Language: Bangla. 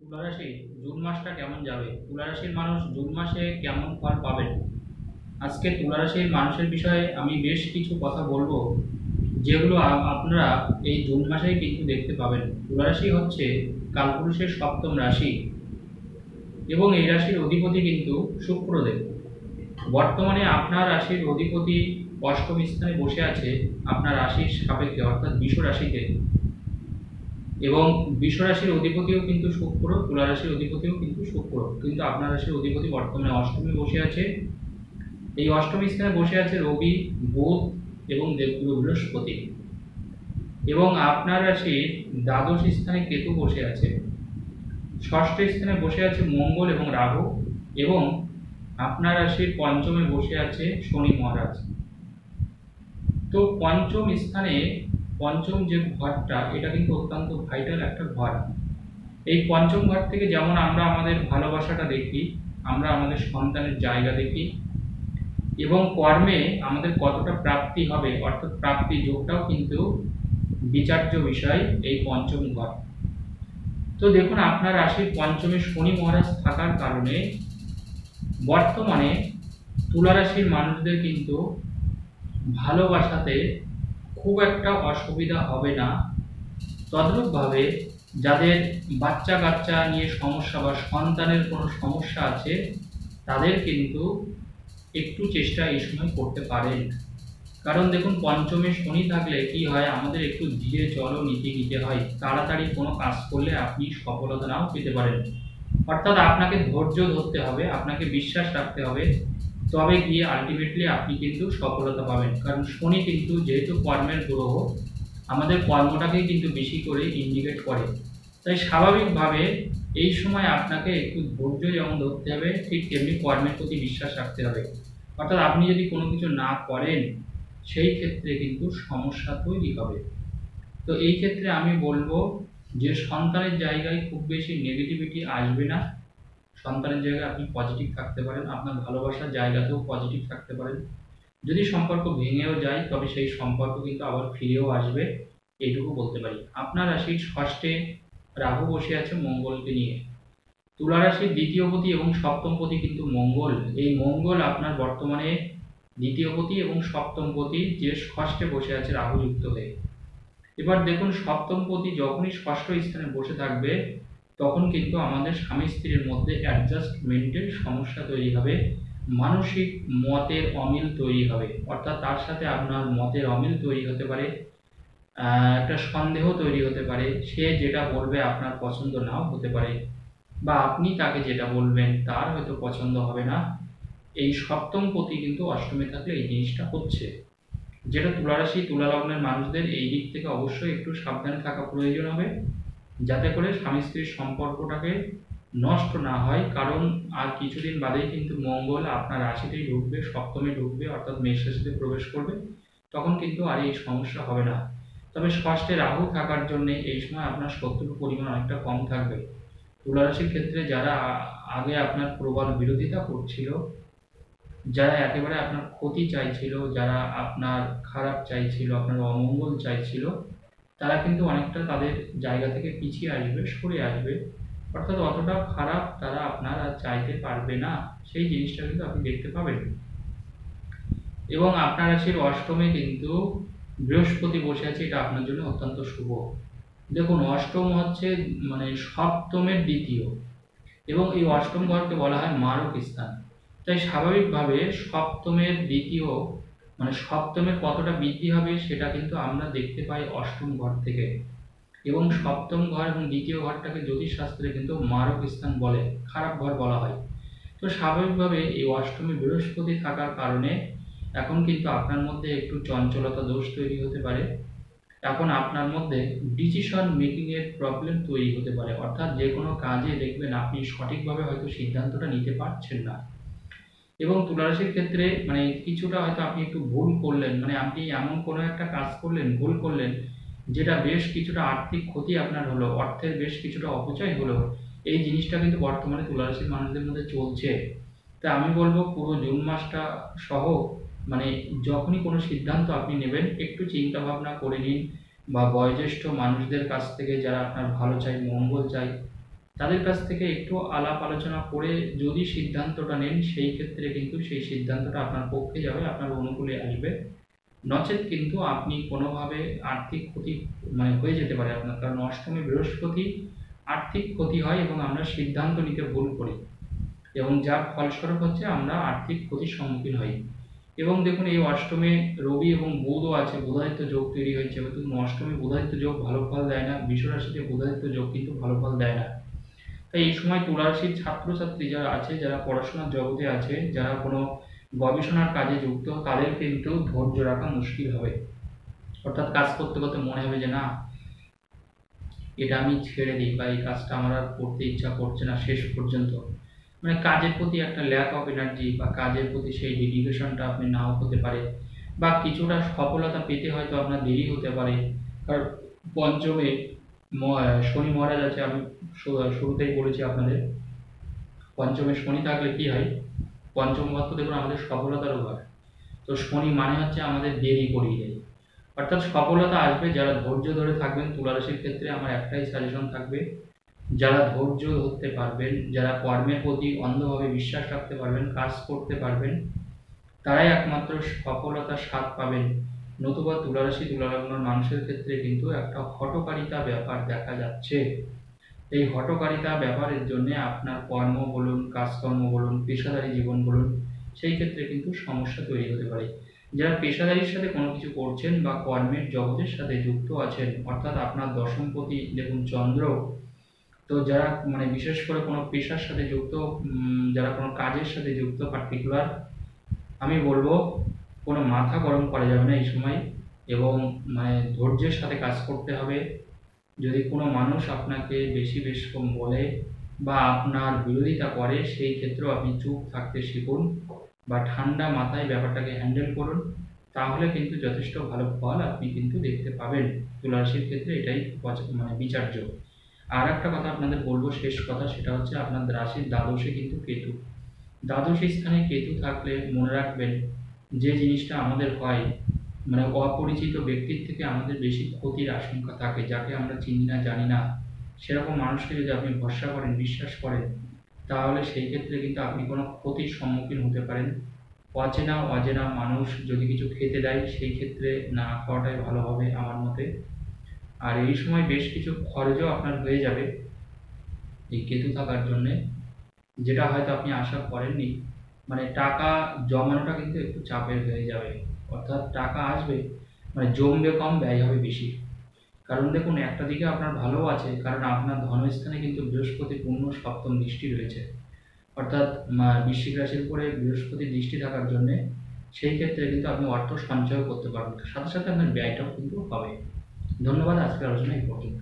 তুলা রাশি জুন মাসটা কেমন যাবে? তুলা রাশির মানুষ জুন মাসে কেমন ফল পাবেন? আজকে তুলা রাশির মানুষের বিষয়ে আমি বেশ কিছু কথা বলবো, যেগুলো আপনারা এই জুন মাসেই কিন্তু দেখতে পাবেন। তুলা রাশি হচ্ছে কালপুরুষের সপ্তম রাশি এবং এই রাশির অধিপতি কিন্তু শুক্রদেব। বর্তমানে আপনার রাশির অধিপতি অষ্টম স্থানে বসে আছে আপনার রাশির সাপেক্ষে, অর্থাৎ বৃষ রাশিতে। এবং বৃষ রাশির অধিপতিও কিন্তু শুক্র, তুলা রাশির অধিপতিও কিন্তু শুক্র, কিন্তু আপনার রাশির অধিপতি বর্তমানে অষ্টমে বসে আছে। এই অষ্টম স্থানে বসে আছে রবি, বুধ এবং দেবগুরু বৃহস্পতি। এবং আপনার রাশির দ্বাদশ স্থানে কেতু বসে আছে। ষষ্ঠ স্থানে বসে আছে মঙ্গল এবং রাহু। এবং আপনার রাশির পঞ্চমে বসে আছে শনি মহারাজ। তো পঞ্চম স্থানে পঞ্চম যে ঘরটা, এটা কিন্তু অত্যন্ত ভাইটাল একটা ঘর। এই পঞ্চম ঘর থেকে যেমন আমরা আমাদের ভালোবাসাটা দেখি, আমরা আমাদের সন্তানের জায়গা দেখি, এবং কর্মে আমাদের কতটা প্রাপ্তি হবে, অর্থাৎ প্রাপ্তি যোগটাও কিন্তু বিচার্য বিষয় এই পঞ্চম ঘর। তো দেখুন, আপনার রাশির পঞ্চমে শনি মহারাজ থাকার কারণে বর্তমানে তুলা রাশির মানুষদের কিন্তু ভালোবাসাতে খুব একটা অসুবিধা হবে না। তদ্রূপভাবে যাদের বাচ্চা কাচ্চা নিয়ে সমস্যা বা সন্তানের কোনো সমস্যা আছে, তাদের কিন্তু একটু চেষ্টা এই সময় করতে পারেন। কারণ দেখুন, পঞ্চমে শনি থাকলে কি হয়, আমাদের একটু ধীরে চলো নীতি নিতে হয়। তাড়াতাড়ি কোনো কাজ করলে আপনি সফলতা নাও পেতে পারেন। অর্থাৎ আপনাকে ধৈর্য ধরতে হবে, আপনাকে বিশ্বাস রাখতে হবে, তবে গিয়ে আলটিমেটলি আপনি কিন্তু সফলতা পাবেন। কারণ শনি কিন্তু যেহেতু কর্মের গ্রহ, আমাদের কর্মটাকেই কিন্তু বেশি করে ইন্ডিকেট করে। তাই স্বাভাবিকভাবে এই সময় আপনাকে একটু ধৈর্য যেমন ধরতে হবে, ঠিক তেমনি কর্মের প্রতি বিশ্বাস রাখতে হবে। অর্থাৎ আপনি যদি কোনো কিছু না করেন, সেই ক্ষেত্রে কিন্তু সমস্যা তৈরি হবে। তো এই ক্ষেত্রে আমি বলবো যে সন্তানের জায়গায় খুব বেশি নেগেটিভিটি আসবে না। সন্তানের জায়গায় আপনি পজিটিভ থাকতে পারেন, আপনার ভালোবাসার জায়গাতেও পজিটিভ থাকতে পারেন। যদি সম্পর্ক ভেঙেও যায়, তবে সেই সম্পর্ক কিন্তু আবার ফিরেও আসবে, এইটুকু বলতে পারি। আপনার রাশির ষষ্ঠে রাহু বসে আছে মঙ্গলকে নিয়ে। তুলা রাশির দ্বিতীয় পতি এবং সপ্তম পতি কিন্তু মঙ্গল। এই মঙ্গল আপনার বর্তমানে দ্বিতীয় পতি এবং সপ্তম পতি যে ষষ্ঠে বসে আছে রাহু যুক্ত হয়ে। এবার দেখুন, সপ্তম পতি যখনই ষষ্ঠ স্থানে বসে থাকবে, তখন কিন্তু আমাদের স্বামী স্ত্রীর মধ্যে অ্যাডজাস্টমেন্টের সমস্যা তৈরি হবে, মানসিক মতের অমিল তৈরি হবে। অর্থাৎ তার সাথে আপনার মতের অমিল তৈরি হতে পারে, একটা সন্দেহ তৈরি হতে পারে। সে যেটা বলবে আপনার পছন্দ নাও হতে পারে, বা আপনি তাকে যেটা বলবেন তার হয়তো পছন্দ হবে না। এই সপ্তম পতি কিন্তু অষ্টমে থাকলে এই জিনিসটা হচ্ছে, যেটা তুলা রাশি তুলা লগ্নের মানুষদের এই দিক থেকে অবশ্যই একটু সাবধানে থাকা প্রয়োজন হবে, যাতে করে স্বামী স্ত্রীর সম্পর্কটাকে নষ্ট না হয়। কারণ আর কিছুদিন বাদেই কিন্তু মঙ্গল আপনার রাশিতেই ঢুকবে, সপ্তমে ঢুকবে, অর্থাৎ মেষ রাশিতে প্রবেশ করবে। তখন কিন্তু আর এই সমস্যা হবে না। তবে ষষ্ঠে রাহু থাকার জন্য এই সময় আপনার শত্রুর পরিমাণ অনেকটা কম থাকবে। তুলা রাশির ক্ষেত্রে যারা আগে আপনার প্রবল বিরোধিতা করছিল, যারা একেবারে আপনার ক্ষতি চাইছিল, যারা আপনার খারাপ চাইছিল, আপনার অমঙ্গল চাইছিল, তারা কিন্তু অনেকটা তাদের জায়গা থেকে পিছিয়ে আসবে, সরে আসবে। অর্থাৎ অতটা খারাপ তারা আপনার আর চাইতে পারবে না, সেই জিনিসটা কিন্তু আপনি দেখতে পাবেন। এবং আপনার রাশির অষ্টমে কিন্তু বৃহস্পতি বসে আছে, এটা আপনার জন্য অত্যন্ত শুভ। দেখুন, অষ্টম হচ্ছে মানে সপ্তমের দ্বিতীয়, এবং এই অষ্টম ঘরকে বলা হয় মারক স্থান। তাই স্বাভাবিকভাবে সপ্তমের দ্বিতীয় মানে সপ্তমের কতটা বৃদ্ধি হবে সেটা কিন্তু আমরা দেখতে পাই অষ্টম ঘর থেকে। এবং সপ্তম ঘর এবং দ্বিতীয় ঘরটাকে জ্যোতিষশাস্ত্রে কিন্তু মারক স্থান বলে, খারাপ ঘর বলা হয়। তো স্বাভাবিকভাবে এই অষ্টমে বৃহস্পতি থাকার কারণে এখন কিন্তু আপনার মধ্যে একটু চঞ্চলতা দোষ তৈরি হতে পারে। এখন আপনার মধ্যে ডিসিশন মেকিং এর প্রবলেম তৈরি হতে পারে, অর্থাৎ যে কোনো কাজে দেখবেন আপনি সঠিকভাবে হয়তো সিদ্ধান্তটা নিতে পারছেন না। এবং তুলা রাশির ক্ষেত্রে মানে কিছুটা হয়তো আপনি একটু ভুল করলেন, মানে আপনি এমন কোনো একটা কাজ করলেন, ভুল করলেন, যেটা বেশ কিছুটা আর্থিক ক্ষতি আপনার হলো, অর্থের বেশ কিছুটা অপচয় হলো। এই জিনিসটা কিন্তু বর্তমানে তুলা রাশির মানুষদের মধ্যে চলছে। তা আমি বলবো পুরো জুন মাসটা সহ মানে যখনই কোনো সিদ্ধান্ত আপনি নেবেন, একটু চিন্তা ভাবনা করে নিন, বা বয়োজ্যেষ্ঠ মানুষদের কাছ থেকে, যারা আপনার ভালো চাই, মঙ্গল চাই, তাদের কাছ থেকে একটু আলাপ আলোচনা করে যদি সিদ্ধান্তটা নেন, সেই ক্ষেত্রে কিন্তু সেই সিদ্ধান্তটা আপনার পক্ষে যাবে, আপনার অনুকূলে আসবে। নচেৎ কিন্তু আপনি কোনোভাবে আর্থিক ক্ষতি হয়ে যেতে পারে আপনার, কারণ অষ্টমী বৃহস্পতি আর্থিক ক্ষতি হয় এবং আমরা সিদ্ধান্ত নিতে ভুল করি, এবং যার ফলস্বরূপ হচ্ছে আমরা আর্থিক ক্ষতির সম্মুখীন হই। এবং দেখুন, এই অষ্টমে রবি এবং বুধও আছে, বুধাদিত্য যোগ তৈরি হয়েছে, কিন্তু অষ্টমী বুধাদিত্য যোগ ভালো ফল দেয় না, বিশ্বরাশিতে বুধাদিত্য যোগ কিন্তু ভালো ফল দেয় না। তাই এই সময় তুলা রাশির ছাত্রছাত্রী যারা আছে, যারা পড়াশোনার জগতে আছে, যারা কোনো গবেষণার কাজে যুক্ত, তাদের কিন্তু ধৈর্য রাখা মুশকিল হবে। অর্থাৎ কাজ করতে করতে মনে হবে যে না, এটা আমি ছেড়ে দিই, বা এই কাজটা আমার আর করতে ইচ্ছা করছে না শেষ পর্যন্ত। কাজের প্রতি একটা ল্যাক অফ এনার্জি, বা কাজের প্রতি সেই ডেডিকেশনটা আপনি নাও হতে পারে, বা কিছুটা সফলতা পেতে হয়তো আপনার দেরি হতে পারে। কারণ পঞ্চমে শনি মহারাজ আছে, আমি শুরুতেই বলেছি আপনাদের, পঞ্চমে শনি থাকলে কি হয়, পঞ্চম ভাব তো দেখুন আমাদের সফলতার ঘর। তো শনি মানে হচ্ছে আমাদের দেরি করিয়ে দেয়, অর্থাৎ সফলতা আসবে। যারা ধৈর্য ধরে থাকবেন, তুলা রাশির ক্ষেত্রে আমার একটাই সাজেশন থাকবে, যারা ধৈর্য ধরতে পারবেন, যারা কর্মের প্রতি অন্ধভাবে বিশ্বাস রাখতে পারবেন, কাজ করতে পারবেন, তারাই একমাত্র সফলতার স্বাদ পাবেন। নতুবা তুলা রাশি তুলা লগ্নের মানুষের ক্ষেত্রে কিন্তু একটা হঠকারিতা ব্যাপার দেখা যাচ্ছে। এই হঠকারিতা ব্যাপারের জন্য আপনার কর্ম বলুন, কাজকর্ম বলুন, পেশাদারী জীবন বলুন, সেই ক্ষেত্রে কিন্তু সমস্যা তৈরি হতে পারে। যারা পেশাদারির সাথে কোনো কিছু করছেন বা কর্মের জগতের সাথে যুক্ত আছেন, অর্থাৎ আপনার দশমপতি দেখুন চন্দ্র, তো যারা বিশেষ করে কোনো পেশার সাথে যুক্ত, যারা কোনো কাজের সাথে যুক্ত পার্টিকুলার, আমি বলবো কোনো মাথা গরম করা যাবে না এই সময়, এবং ধৈর্যের সাথে কাজ করতে হবে। যদি কোনো মানুষ আপনাকে বেশি কম বলে বা আপনার বিরোধিতা করে, সেই ক্ষেত্রেও আপনি চুপ থাকতে শিখুন, বা ঠান্ডা মাথায় ব্যাপারটাকে হ্যান্ডেল করুন, তাহলে কিন্তু যথেষ্ট ভালো ফল আপনি কিন্তু দেখতে পাবেন। তুলা রাশির ক্ষেত্রে এটাই বিচার্য। আর একটা কথা আপনাদের বলবো, শেষ কথা, সেটা হচ্ছে আপনার রাশির দ্বাদশে কিন্তু কেতু। দ্বাদশ স্থানে কেতু থাকলে মনে রাখবেন, যে জিনিসটা আমাদের হয়, অপরিচিত ব্যক্তির থেকে আমাদের বেশি ক্ষতির আশঙ্কা থাকে, যাকে আমরা চিনি না জানি না, সেরকম মানুষকে যদি আপনি ভরসা করেন, বিশ্বাস করেন, তাহলে সেই ক্ষেত্রে কিন্তু আপনি কোনো ক্ষতির সম্মুখীন হতে পারেন। অজেনা মানুষ যদি কিছু খেতে দেয়, সেই ক্ষেত্রে না খাওয়াটাই ভালো হবে আমার মতে। আর এই সময় বেশ কিছু খরচও আপনার হয়ে যাবে এই কেতু থাকার জন্যে, যেটা হয়তো আপনি আশা করেননি। টাকা জমানোটা কিন্তু একটু চাপের হয়ে যাবে, অর্থাৎ টাকা আসবে, জমবে কম, ব্যয় হবে বেশি। কারণ দেখুন, একটা দিকে আপনার ভালো আছে, কারণ আপনার ধনস্থানে কিন্তু বৃহস্পতি পূর্ণ সপ্তম দৃষ্টি রয়েছে, অর্থাৎ বৃশ্চিক রাশির উপরে বৃহস্পতির দৃষ্টি থাকার জন্য সেই ক্ষেত্রে কিন্তু আপনি অর্থ সঞ্চয় করতে পারবেন, সাথে সাথে আপনার ব্যয়টাও কিন্তু হবে। ধন্যবাদ, আজকের আলোচনা এই পর্যন্ত।